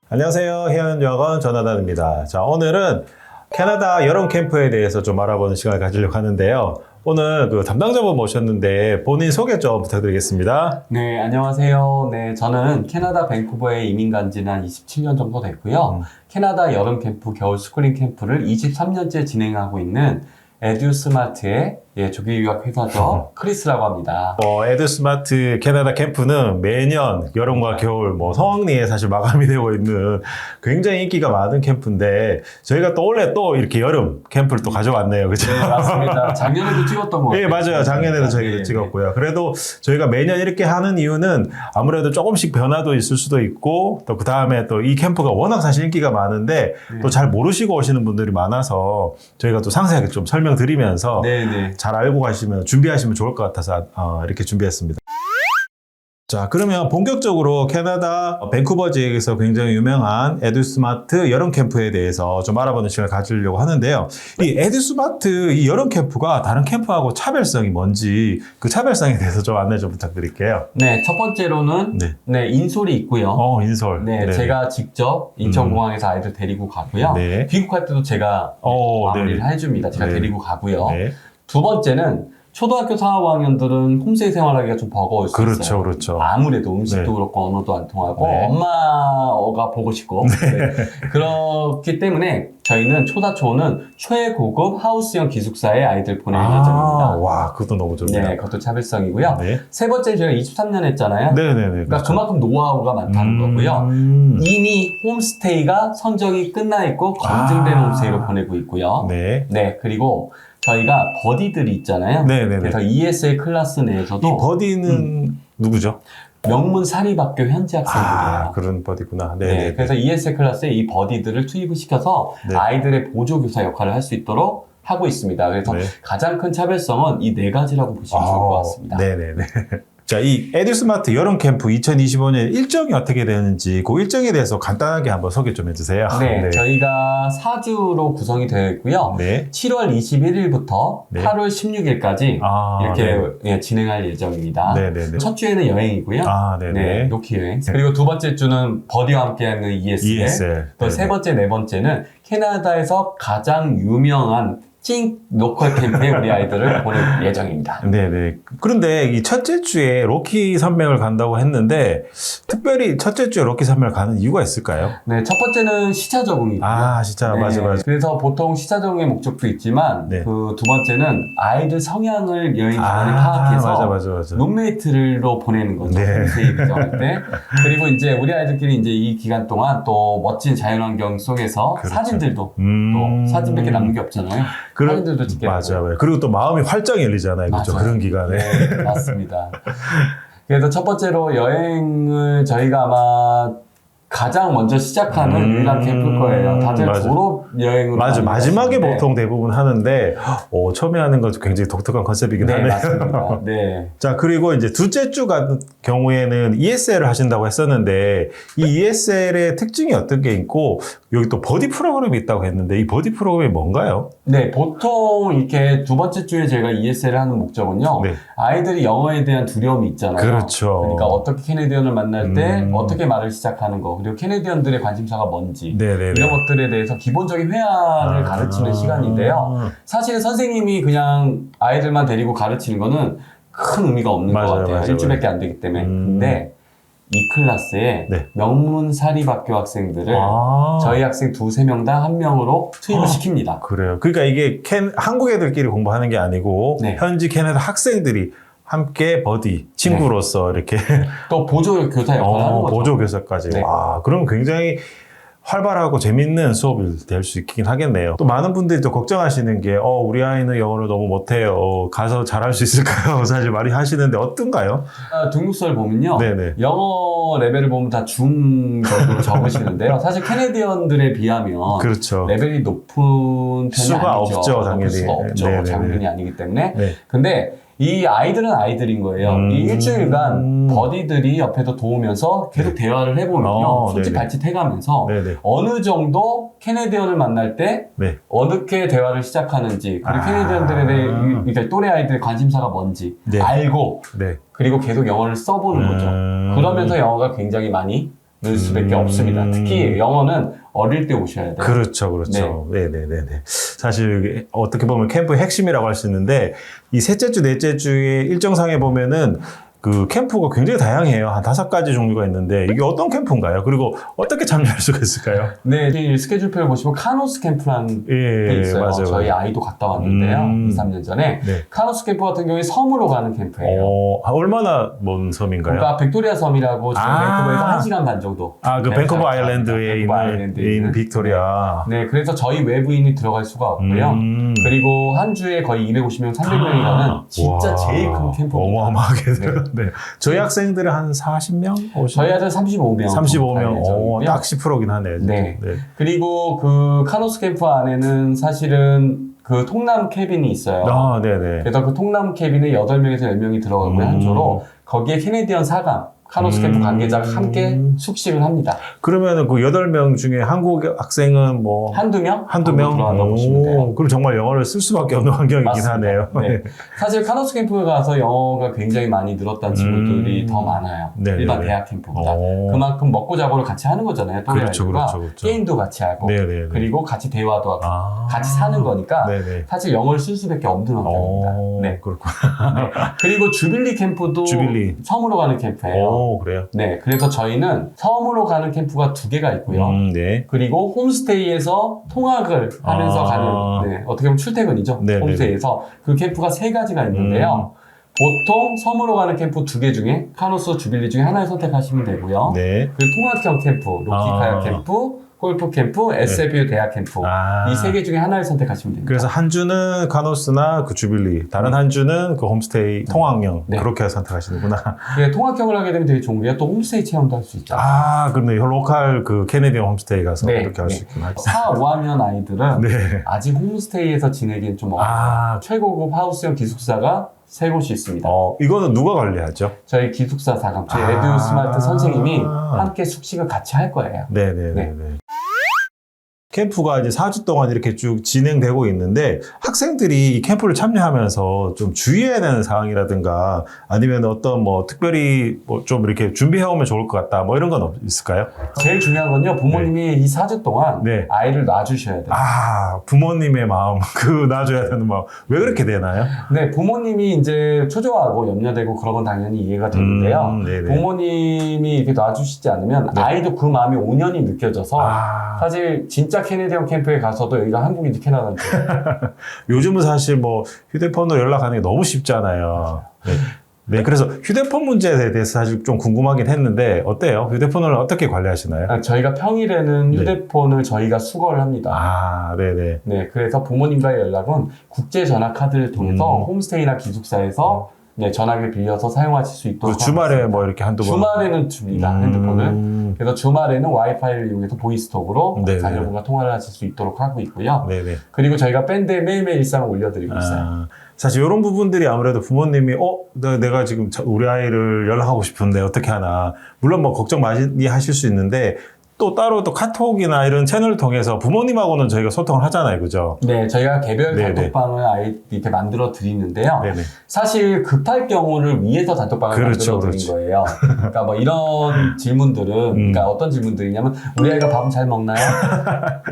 안녕하세요. 해안여건 전하단입니다. 자, 오늘은 캐나다 여름 캠프에 대해서 좀 알아보는 시간을 가지려고 하는데요. 오늘 그 담당자분 모셨는데 본인 소개 좀 부탁드리겠습니다. 네, 안녕하세요. 네, 저는 캐나다 밴쿠버에 이민 간 지는 한 27년 정도 됐고요. 캐나다 여름 캠프, 겨울 스쿨링 캠프를 23년째 진행하고 있는 에듀스마트의 조기 유학 회사죠. 크리스라고 합니다. 에듀스마트 캐나다 캠프는 매년 여름과 겨울 성황리에 사실 마감이 되고 있는 굉장히 인기가 많은 캠프인데 저희가 또 원래 또 이렇게 여름 캠프를 또 가져왔네요. 그죠? 네, 맞습니다. 작년에도 찍었던 것 같아요. 네, 맞아요. 작년에도 저희도 찍었고요. 그래도 저희가 매년 이렇게 하는 이유는 아무래도 조금씩 변화도 있을 수도 있고 또 그 다음에 또 이 캠프가 워낙 사실 인기가 많은데 또 잘 모르시고 오시는 분들이 많아서 저희가 또 상세하게 좀 설명드리면서 잘 알고 가시면 준비하시면 좋을 것 같아서 이렇게 준비했습니다. 자, 그러면 본격적으로 캐나다 밴쿠버 지역에서 굉장히 유명한 에듀스마트 여름 캠프에 대해서 좀 알아보는 시간을 가지려고 하는데요. 이 에듀스마트 이 여름 캠프가 다른 캠프하고 차별성이 뭔지 그 차별성에 대해서 좀 안내 좀 부탁드릴게요. 네, 첫 번째로는 인솔이 있고요. 인솔. 네, 제가 직접 인천공항에서 아이들 데리고 가고요. 귀국할 때도 제가 마무리를 해줍니다. 제가 데리고 가고요. 두 번째는 초등학교 4, 5학년들은 홈스테이 생활하기가 좀 버거울 수 있어요. 그렇죠. 아무래도 음식도 그렇고 언어도 안 통하고 엄마가 보고 싶고 그렇기 때문에 저희는 초다초는 최고급 하우스형 기숙사에 아이들 보낼 예정입니다. 와, 그것도 너무 좋네요. 네, 그것도 차별성이고요. 세 번째 제가 23년 했잖아요. 그러니까 그만큼 노하우가 많다는 거고요. 이미 홈스테이가 선정이 끝나 있고 검증된 홈스테이로 보내고 있고요. 그리고 저희가 버디들이 있잖아요. 그래서 ESL 클래스 내에서도 이 버디는 누구죠? 명문 사립학교 현지 학생들이에요. 그런 버디구나. 그래서 ESL 클래스에 이 버디들을 투입을 시켜서 아이들의 보조교사 역할을 할 수 있도록 하고 있습니다. 그래서 가장 큰 차별성은 이 네 가지라고 보시면 좋을 것 같습니다. 자, 이 에듀스마트 여름 캠프 2025년 일정이 어떻게 되는지 그 일정에 대해서 간단하게 한번 소개 좀 해주세요. 저희가 4주로 구성이 되어 있고요. 7월 21일부터 8월 16일까지 이렇게 진행할 예정입니다. 첫 주에는 여행이고요. 로키 여행. 그리고 두 번째 주는 버디와 함께하는 ESL. 또 세 번째, 네 번째는 캐나다에서 가장 유명한 찡 로컬 캠프에 우리 아이들을 보낼 예정입니다. 그런데 이 첫째 주에 로키 산맥을 간다고 했는데 특별히 첫째 주에 로키 산맥을 가는 이유가 있을까요? 첫 번째는 시차 적응이고요. 맞아. 그래서 보통 시차 적응의 목적도 있지만 그 두 번째는 아이들 성향을 여행 기간에 파악해서 룸메이트로 보내는 거죠. 홈스테이 일정할 때. 그리고 이제 우리 아이들끼리 이제 이 기간 동안 또 멋진 자연환경 속에서 사진들도 또 사진밖에 남는 게 없잖아요. 사진들도 찍게 맞아요. 그리고 또 마음이 활짝 열리잖아요. 그렇죠? 그런 기간에. 맞습니다. 그래서 첫 번째로 여행을 저희가 아마 가장 먼저 시작하는 유일한 캠프일 거예요. 다들 졸업 여행으로. 마지막에 보통 대부분 하는데, 처음에 하는 것도 굉장히 독특한 컨셉이긴 하네요. 맞습니다. 자, 그리고 이제 둘째 주 같은 경우에는 ESL을 하신다고 했었는데, 이 ESL의 특징이 어떤 게 있고, 여기 또 버디 프로그램이 있다고 했는데, 이 버디 프로그램이 뭔가요? 보통 이렇게 두 번째 주에 제가 ESL을 하는 목적은요, 아이들이 영어에 대한 두려움이 있잖아요. 그러니까 어떻게 캐네디언을 만날 때, 어떻게 말을 시작하는 거, 그리고 캐네디언들의 관심사가 뭔지 이런 것들에 대해서 기본적인 회화를 가르치는 시간인데요. 사실 선생님이 그냥 아이들만 데리고 가르치는 거는 큰 의미가 없는 것 같아요. 일주일밖에 안 되기 때문에. 근데 이 클래스에 명문 사립학교 학생들을 저희 학생 2-3명 다 한 명으로 투입을 시킵니다. 그래요. 그러니까 이게 한국 애들끼리 공부하는 게 아니고 현지 캐나다 학생들이 함께 버디, 친구로서 이렇게 또 보조교사 역할을 하는 거죠. 보조교사까지. 그럼 굉장히 활발하고 재밌는 수업이 될 수 있긴 하겠네요. 또 많은 분들이 또 걱정하시는 게 우리 아이는 영어를 너무 못해요. 가서 잘할 수 있을까요? 사실 많이 하시는데 어떤가요? 등록서를 보면요. 영어 레벨을 보면 다 중 정도로 적으시는데요. 사실 캐네디언들에 비하면 레벨이 높은 편이 수가 아니죠. 없죠, 당연히. 수가 없죠. 장균이 아니기 때문에. 근데 이 아이들은 아이들인 거예요. 이 일주일간 버디들이 옆에서 도우면서 계속 대화를 해보면요. 손짓 발짓 해가면서 어느 정도 캐네디언을 만날 때 어떻게 대화를 시작하는지 그리고 캐네디언들에 대해 그러니까 또래 아이들의 관심사가 뭔지 알고 그리고 계속 영어를 써보는 거죠. 그러면서 영어가 굉장히 많이 수밖에 없습니다. 특히 영어는 어릴 때 오셔야 돼요. 그렇죠, 그렇죠. 네, 네, 네, 네. 사실 어떻게 보면 캠프의 핵심이라고 할 수 있는데 이 셋째 주, 넷째 주에 일정상에 보면은 그 캠프가 굉장히 다양해요. 한 5가지 종류가 있는데 이게 어떤 캠프인가요? 그리고 어떻게 참여할 수가 있을까요? 네, 이 스케줄표를 보시면 카노스 캠프라는 게 있어요. 맞아요, 저희 맞아요. 아이도 갔다 왔는데요. 2, 3년 전에. 네. 카노스 캠프 같은 경우에 섬으로 가는 캠프예요. 얼마나 먼 섬인가요? 그러니까 빅토리아 섬이라고 지금 밴쿠버에서 1시간 반 정도. 그 밴쿠버 아일랜드에 있는 빅토리아. 네, 그래서 저희 외부인이 들어갈 수가 없고요. 그리고 한 주에 거의 250명, 300명이 가는 진짜 제일 큰 캠프입니다. 어마어마하게 네. 저희 학생들은 한 40명? 50명? 저희 아들 35명. 35명. 딱 10%긴 하네요. 네. 네. 그리고 그 카노스 캠프 안에는 사실은 그 통나무 캐빈이 있어요. 네네. 그래서 그 통나무 캐빈에 8명에서 10명이 들어가고요. 한 조로. 거기에 캐네디언 사감. 카노스 캠프 관계자가 함께 숙식을 합니다. 그러면은 그 8명 중에 한국 학생은 뭐 한두 명? 한두 명? 들어간다고 보시면 돼요. 그럼 정말 영어를 쓸 수밖에 없는 환경이긴 맞습니다. 하네요. 네. 사실 카노스 캠프에 가서 영어가 굉장히 많이 늘었다는 친구들이 더 많아요. 네네네. 일반 대학 캠프보다. 그만큼 먹고 자고를 같이 하는 거잖아요. 그렇죠, 그렇죠. 게임도 같이 하고 네네네. 그리고 같이 대화도 하고 같이 사는 거니까 네네. 사실 영어를 쓸 수밖에 없는 환경입니다. 네. 그렇구나. 네. 그리고 주빌리 캠프도 섬으로 가는 캠프예요. 그래요? 네, 그래서 저희는 섬으로 가는 캠프가 2개가 있고요. 네. 그리고 홈스테이에서 통학을 하면서 가는, 네, 어떻게 보면 출퇴근이죠. 네네. 홈스테이에서 그 캠프가 3가지가 있는데요. 보통 섬으로 가는 캠프 2개 중에 카노스 주빌리 중에 하나를 선택하시면 되고요. 네. 그 통학형 캠프, 로키카야 캠프, 골프 캠프, SFU 대학 캠프 이 3개 중에 하나를 선택하시면 됩니다. 그래서 한 주는 카노스나 그 주빌리, 다른 한 주는 그 홈스테이 통학형 그렇게 선택하시는구나. 네, 통학형을 하게 되면 되게 좋은 게 또 홈스테이 체험도 할 수 있죠. 그렇네. 로컬 그 캐네디언 홈스테이 가서 그렇게 할 수 있구나. 4, 5학년 아이들은 아직 홈스테이에서 지내기엔 좀 최고급 하우스형 기숙사가 3곳이 있습니다. 이거는 누가 관리하죠? 저희 기숙사 사감, 저희 에듀 스마트 선생님이 함께 숙식을 같이 할 거예요. 네네네. 캠프가 이제 4주 동안 이렇게 쭉 진행되고 있는데 학생들이 이 캠프를 참여하면서 좀 주의해야 되는 사항이라든가 아니면 어떤 뭐 특별히 뭐 좀 이렇게 준비해오면 좋을 것 같다 뭐 이런 건 있을까요? 제일 중요한 건요, 부모님이 이 4주 동안 아이를 놔주셔야 돼요. 부모님의 마음, 그 놔줘야 되는 마음. 왜 그렇게 되나요? 네, 부모님이 이제 초조하고 염려되고 그런 건 당연히 이해가 되는데요. 부모님이 이렇게 놔주시지 않으면 아이도 그 마음이 온연히 느껴져서 사실 진짜 캐네디언 캠프에 가서도 여기가 한국인지 캐나다인지 요즘은 사실 뭐 휴대폰으로 연락하는 게 너무 쉽잖아요. 네, 그래서 휴대폰 문제에 대해서 사실 좀 궁금하긴 했는데 어때요? 휴대폰을 어떻게 관리하시나요? 저희가 평일에는 휴대폰을 저희가 수거를 합니다. 네네. 네, 그래서 부모님과의 연락은 국제 전화 카드를 통해서 홈스테이나 기숙사에서 전화기를 빌려서 사용하실 수 있도록 주말에 뭐 이렇게 한두 번 주말에는 줍니다. 핸드폰을. 그래서 주말에는 와이파이를 이용해서 보이스톡으로 자녀분과 통화를 하실 수 있도록 하고 있고요. 그리고 저희가 밴드에 매일매일 일상을 올려드리고 있어요. 사실 이런 부분들이 아무래도 부모님이 내가 지금 우리 아이를 연락하고 싶은데 어떻게 하나 물론 뭐 걱정 많이 하실 수 있는데 또 따로 또 카톡이나 이런 채널을 통해서 부모님하고는 저희가 소통을 하잖아요, 그죠? 네, 저희가 개별 단톡방을 아예 이렇게 만들어 드리는데요. 사실 급할 경우를 위해서 단톡방을 만들어 드린 거예요. 그러니까 뭐 이런 질문들은, 그러니까 어떤 질문들이냐면, 우리 아이가 밥은 잘 먹나요?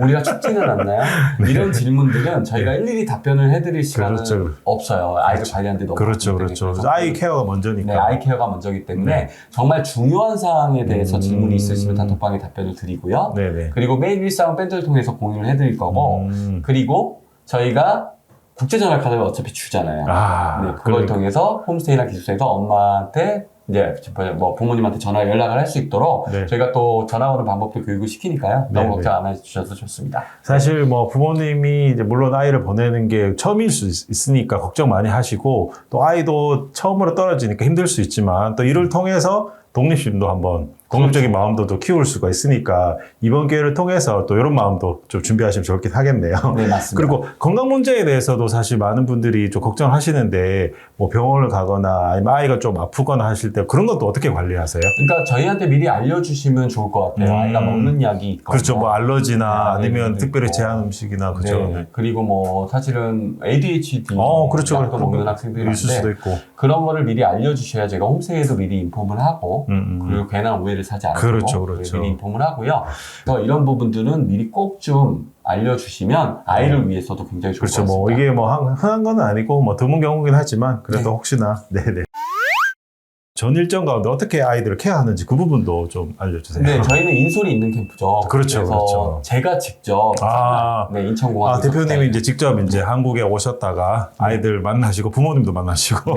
우리가 춥지는 않나요? 이런 질문들은 저희가 일일이 답변을 해드릴 시간은 없어요. 아이들 관리하는데 너무 그렇죠. 아이 케어가 먼저니까. 네, 아이 케어가 먼저기 때문에 정말 중요한 사항에 대해서 질문이 있으시면 단톡방에 답변을 드리고요. 그리고 매일 일상은 밴드를 통해서 공유를 해드릴 거고, 그리고 저희가 국제전화 카드를 어차피 주잖아요. 그걸 통해서 홈스테이나 기숙사에서 엄마한테 이제 뭐 부모님한테 전화 연락을 할 수 있도록 저희가 또 전화 오는 방법도 교육을 시키니까요. 너무 걱정 안 해주셔도 좋습니다. 사실 뭐 부모님이 이제 물론 아이를 보내는 게 처음일 수 있으니까 걱정 많이 하시고 또 아이도 처음으로 떨어지니까 힘들 수 있지만 또 이를 통해서 독립심도 한번 독립적인 마음도 또 키울 수가 있으니까 이번 기회를 통해서 또 이런 마음도 좀 준비하시면 좋긴 하겠네요. 네, 맞습니다. 그리고 건강 문제에 대해서도 사실 많은 분들이 좀 걱정하시는데 뭐 병원을 가거나 아니면 아이가 좀 아프거나 하실 때 그런 것도 어떻게 관리하세요? 그러니까 저희한테 미리 알려주시면 좋을 것 같아요. 아이가 먹는 약이 있거나 그렇죠. 뭐 알러지나 아니면 특별히 제한 음식이나 그렇죠. 그리고 뭐 사실은 ADHD 약도 먹는 학생들이 있을 수도 있고 그런 거를 미리 알려주셔야 제가 홈스테이에도 미리 인폼을 하고 그리고 괜한 오해 모바일을 사지 않아도 그렇죠. 미리 인폼을 하고요. 그래서 이런 부분들은 미리 꼭 좀 알려주시면 아이를 위해서도 굉장히 좋을 것 같습니다. 뭐 이게 뭐 흔한 건 아니고 뭐 드문 경우긴 하지만 그래도 혹시나 전 일정 가운데 어떻게 아이들을 케어하는지 그 부분도 좀 알려주세요. 네, 저희는 인솔이 있는 캠프죠. 그렇죠. 그래서 제가 직접 인천공항 대표님이 이제 직접 이제 한국에 오셨다가 아이들 만나시고 부모님도 만나시고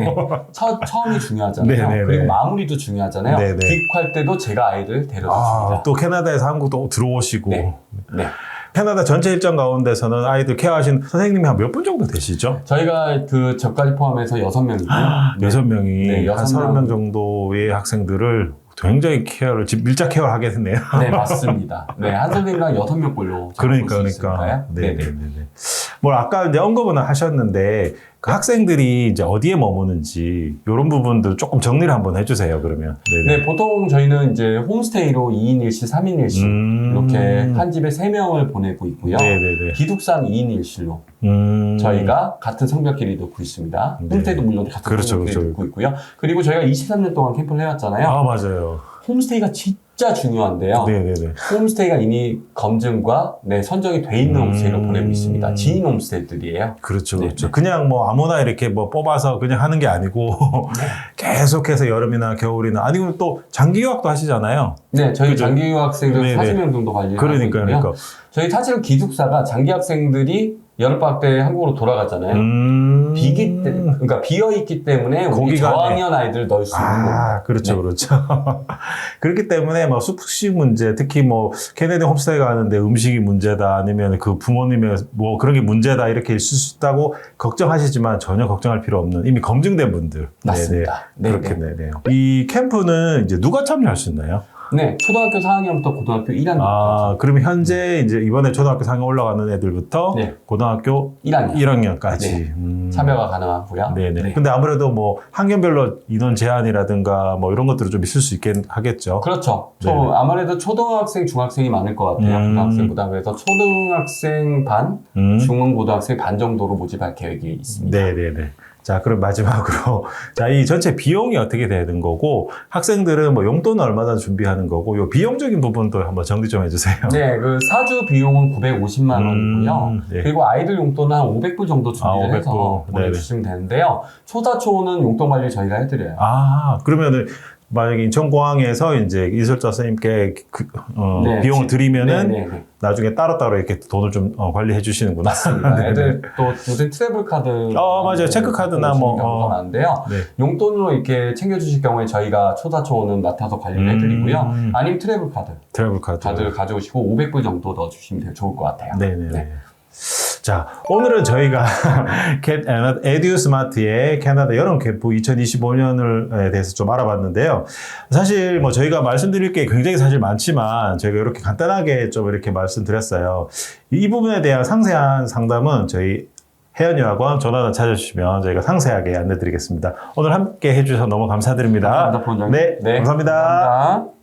처음이 중요하잖아요. 그리고 마무리도 중요하잖아요. 귀국할 때도 제가 아이들 데려다 줍니다. 또 캐나다에서 한국도 들어오시고 캐나다 전체 일정 가운데서는 아이들 케어하신 선생님이 한 몇 분 정도 되시죠? 저희가 저까지 포함해서 6명이고요. 6명이 한 30명 정도의 학생들을 굉장히 밀착 케어를 하게 됐네요. 네, 맞습니다. 한 선생님당 6명꼴로. 그러니까. 뭐 아까 이제 언급은 하셨는데 그 학생들이 이제 어디에 머무는지 이런 부분들 조금 정리를 한번 해주세요. 그러면. 보통 저희는 이제 홈스테이로 2인 1실, 3인 1실 이렇게 한 집에 3명을 보내고 있고요. 기숙사는 2인 1실로 저희가 같은 성별끼리 놓고 있습니다. 홈스테이도 물론 같은 성별끼리 놓고 있고요. 그리고 저희가 23년 동안 캠프를 해왔잖아요. 맞아요. 홈스테이가 진짜 중요한데요. 홈스테이가 이미 검증과 선정이 돼 있는 홈스테이로 보내고 있습니다. 지인 홈스테이들이에요. 그렇죠. 그냥 뭐 아무나 이렇게 뭐 뽑아서 그냥 하는 게 아니고 계속해서 여름이나 겨울이나 아니면 또 장기 유학도 하시잖아요. 네, 저희 장기 유학생들 40명 정도 관리를 하고 있고요. 저희 사실은 기숙사가 장기 학생들이 여름방학 때 한국으로 돌아갔잖아요. 그러니까 비어있기 때문에 우리 저학년 아이들 넣을 수 있는 겁니다. 그렇죠. 그렇기 때문에 뭐 숙식 문제, 특히 뭐 캐네디 홈스테이 가는데 음식이 문제다, 아니면 그 부모님의 뭐 그런 게 문제다 이렇게 있을 수 있다고 걱정하시지만 전혀 걱정할 필요 없는 이미 검증된 분들. 맞습니다. 그렇겠네요. 이 캠프는 이제 누가 참여할 수 있나요? 초등학교 4학년부터 고등학교 1학년까지. 그러면 현재 이제 이번에 초등학교 4학년 올라가는 애들부터 고등학교 1학년까지 참여가 가능하고요. 근데 아무래도 뭐 학년별로 인원 제한이라든가 뭐 이런 것들은 좀 있을 수 있긴 하겠죠. 그렇죠. 아무래도 초등학생, 중학생이 많을 것 같아요. 고등학생보다. 그래서 초등학생 반, 중고등학생 반 정도로 모집할 계획이 있습니다. 자, 그럼 마지막으로. 자, 이 전체 비용이 어떻게 되는 거고, 학생들은 뭐 용돈은 얼마나 준비하는 거고, 요 비용적인 부분도 한번 정리 좀 해주세요. 그 사주 비용은 950만 원이고요. 그리고 아이들 용돈은 한 500불 정도 준비를 해서 보내주시면 되는데요. 초사초는 용돈 관리 저희가 해드려요. 그러면은, 만약에 인천공항에서 이제 이설자 선생님께 비용을 드리면은 나중에 따로따로 이렇게 돈을 좀 관리해 주시는구나. 맞습니다. 애들 또 요즘 트래블 카드 맞아요. 체크카드나 뭐 많은데요. 용돈으로 이렇게 챙겨주실 경우에 저희가 초사초는 맡아서 관리를 해드리고요. 아니면 트래블 카드를 가져오시고 500불 정도 넣어주시면 좋을 것 같아요. 자, 오늘은 저희가 에듀스마트의 캐나다 여름 캠프 2025년에 대해서 좀 알아봤는데요. 사실 뭐 저희가 말씀드릴 게 굉장히 사실 많지만 저희가 이렇게 간단하게 좀 이렇게 말씀드렸어요. 이 부분에 대한 상세한 상담은 저희 혜연여학원 전화를 찾아주시면 저희가 상세하게 안내드리겠습니다. 오늘 함께 해주셔서 너무 감사드립니다. 감사합니다, 감사합니다.